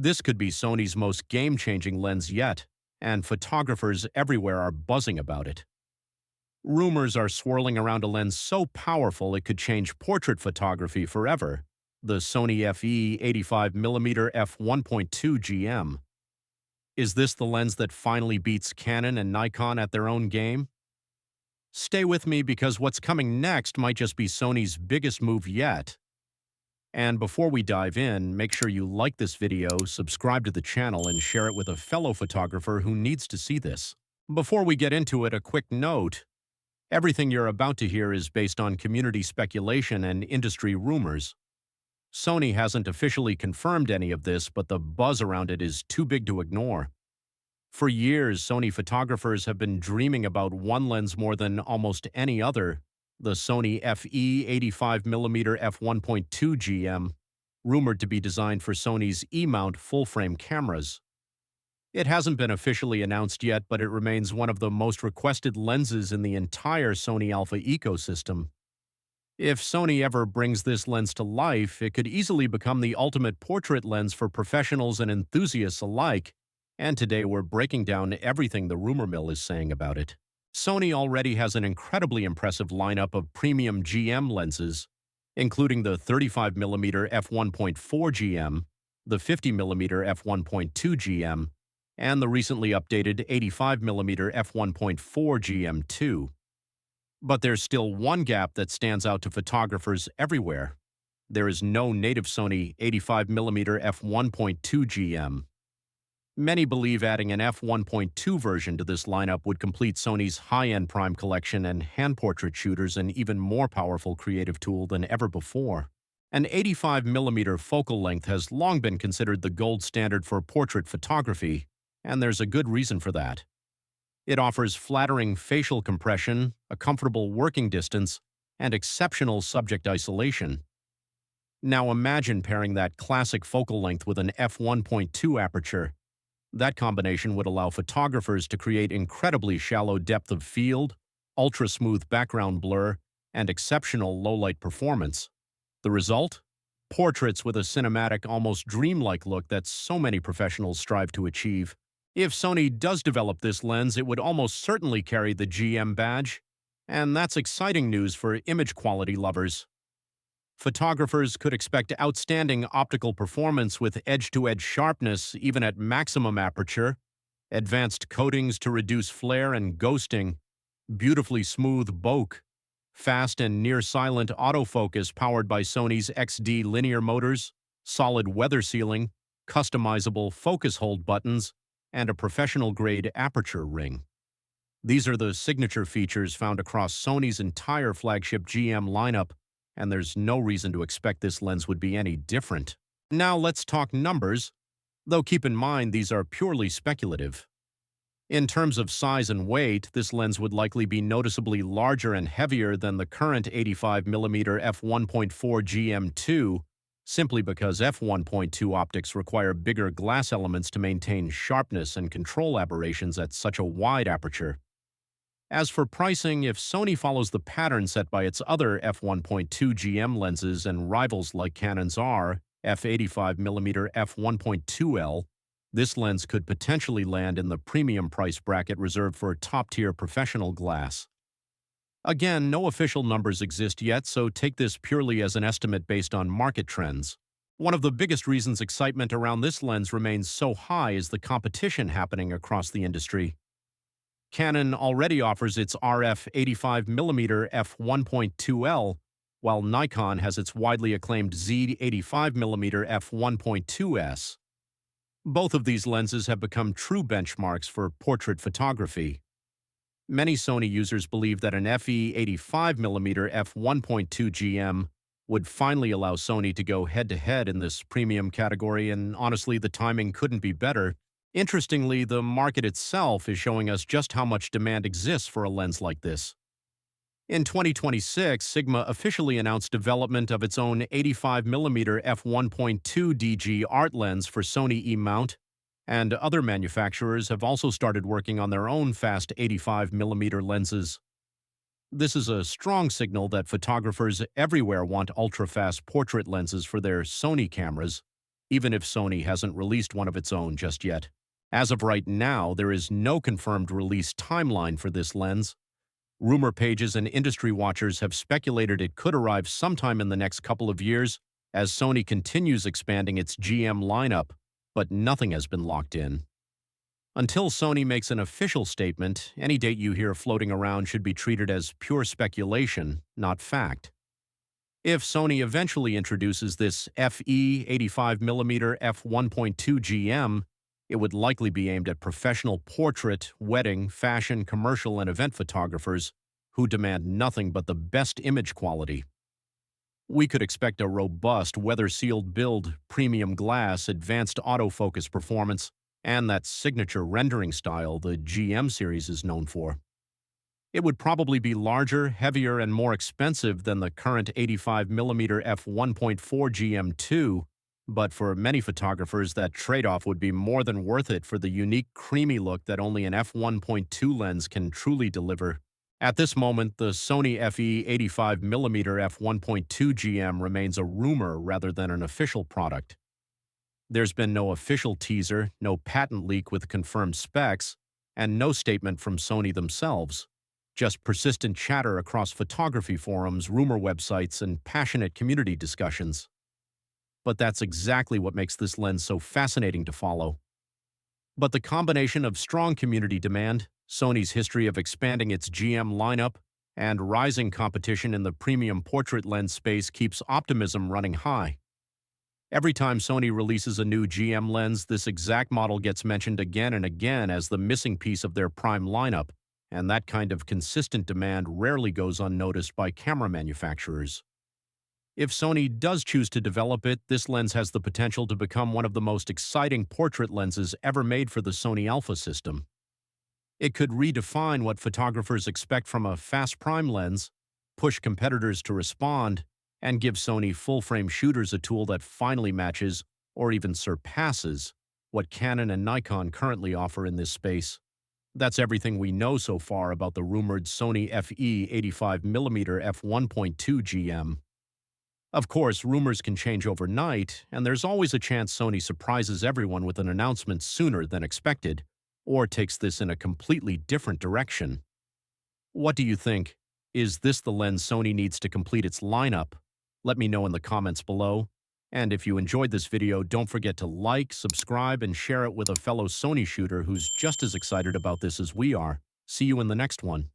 This could be Sony's most game-changing lens yet, and photographers everywhere are buzzing about it. Rumors are swirling around a lens so powerful it could change portrait photography forever, the Sony FE 85mm f1.2 GM. Is this the lens that finally beats Canon and Nikon at their own game? Stay with me because what's coming next might just be Sony's biggest move yet. And before we dive in, make sure you like this video, subscribe to the channel, and share it with a fellow photographer who needs to see this. Before we get into it, a quick note. Everything you're about to hear is based on community speculation and industry rumors. Sony hasn't officially confirmed any of this, but the buzz around it is too big to ignore. For years, Sony photographers have been dreaming about one lens more than almost any other, the Sony FE 85mm f1.2 GM, rumored to be designed for Sony's E-mount full-frame cameras. It hasn't been officially announced yet, but it remains one of the most requested lenses in the entire Sony Alpha ecosystem. If Sony ever brings this lens to life, it could easily become the ultimate portrait lens for professionals and enthusiasts alike, and today we're breaking down everything the rumor mill is saying about it. Sony already has an incredibly impressive lineup of premium GM lenses, including the 35mm f1.4 GM, the 50mm f1.2 GM, and the recently updated 85mm f1.4 GM2. But there's still one gap that stands out to photographers everywhere. There is no native Sony 85mm f1.2 GM. Many believe adding an f1.2 version to this lineup would complete Sony's high-end prime collection and hand portrait shooters an even more powerful creative tool than ever before. An 85mm focal length has long been considered the gold standard for portrait photography, and there's a good reason for that. It offers flattering facial compression, a comfortable working distance, and exceptional subject isolation. Now imagine pairing that classic focal length with an f1.2 aperture. That combination would allow photographers to create incredibly shallow depth of field, ultra-smooth background blur, and exceptional low-light performance. The result? Portraits with a cinematic, almost dreamlike look that so many professionals strive to achieve. If Sony does develop this lens, it would almost certainly carry the GM badge, and that's exciting news for image quality lovers. Photographers could expect outstanding optical performance with edge-to-edge sharpness even at maximum aperture, advanced coatings to reduce flare and ghosting, beautifully smooth bokeh, fast and near-silent autofocus powered by Sony's XD linear motors, solid weather sealing, customizable focus hold buttons, and a professional-grade aperture ring. These are the signature features found across Sony's entire flagship GM lineup, and there's no reason to expect this lens would be any different. Now let's talk numbers, though keep in mind these are purely speculative. In terms of size and weight, this lens would likely be noticeably larger and heavier than the current 85mm f1.4 GM2, simply because f1.2 optics require bigger glass elements to maintain sharpness and control aberrations at such a wide aperture. As for pricing, if Sony follows the pattern set by its other f1.2 GM lenses and rivals like Canon's f85mm f1.2L, this lens could potentially land in the premium price bracket reserved for top-tier professional glass. Again, no official numbers exist yet, so take this purely as an estimate based on market trends. One of the biggest reasons excitement around this lens remains so high is the competition happening across the industry. Canon already offers its RF 85mm f1.2L, while Nikon has its widely acclaimed Z 85mm f1.2S. Both of these lenses have become true benchmarks for portrait photography. Many Sony users believe that an FE 85mm f1.2 GM would finally allow Sony to go head-to-head in this premium category, and honestly, the timing couldn't be better. Interestingly, the market itself is showing us just how much demand exists for a lens like this. In 2026, Sigma officially announced development of its own 85mm f1.2 DG art lens for Sony E-mount, and other manufacturers have also started working on their own fast 85mm lenses. This is a strong signal that photographers everywhere want ultra-fast portrait lenses for their Sony cameras, even if Sony hasn't released one of its own just yet. As of right now, there is no confirmed release timeline for this lens. Rumor pages and industry watchers have speculated it could arrive sometime in the next couple of years as Sony continues expanding its GM lineup, but nothing has been locked in. Until Sony makes an official statement, any date you hear floating around should be treated as pure speculation, not fact. If Sony eventually introduces this FE 85mm f1.2 GM, it would likely be aimed at professional portrait, wedding, fashion, commercial, and event photographers who demand nothing but the best image quality. We could expect a robust, weather-sealed build, premium glass, advanced autofocus performance, and that signature rendering style the GM series is known for. It would probably be larger, heavier, and more expensive than the current 85mm f1.4 GM2, but for many photographers that trade-off would be more than worth it for the unique, creamy look that only an f1.2 lens can truly deliver. At this moment, the Sony FE 85mm f1.2 GM remains a rumor rather than an official product. There's been no official teaser, no patent leak with confirmed specs, and no statement from Sony themselves. Just persistent chatter across photography forums, rumor websites, and passionate community discussions. But that's exactly what makes this lens so fascinating to follow. But the combination of strong community demand, Sony's history of expanding its GM lineup, and rising competition in the premium portrait lens space keeps optimism running high. Every time Sony releases a new GM lens, this exact model gets mentioned again and again as the missing piece of their prime lineup, and that kind of consistent demand rarely goes unnoticed by camera manufacturers. If Sony does choose to develop it, this lens has the potential to become one of the most exciting portrait lenses ever made for the Sony Alpha system. It could redefine what photographers expect from a fast prime lens, push competitors to respond, and give Sony full-frame shooters a tool that finally matches, or even surpasses, what Canon and Nikon currently offer in this space. That's everything we know so far about the rumored Sony FE 85mm f1.2 GM. Of course, rumors can change overnight, and there's always a chance Sony surprises everyone with an announcement sooner than expected, or takes this in a completely different direction. What do you think? Is this the lens Sony needs to complete its lineup? Let me know in the comments below. And if you enjoyed this video, don't forget to like, subscribe, and share it with a fellow Sony shooter who's just as excited about this as we are. See you in the next one.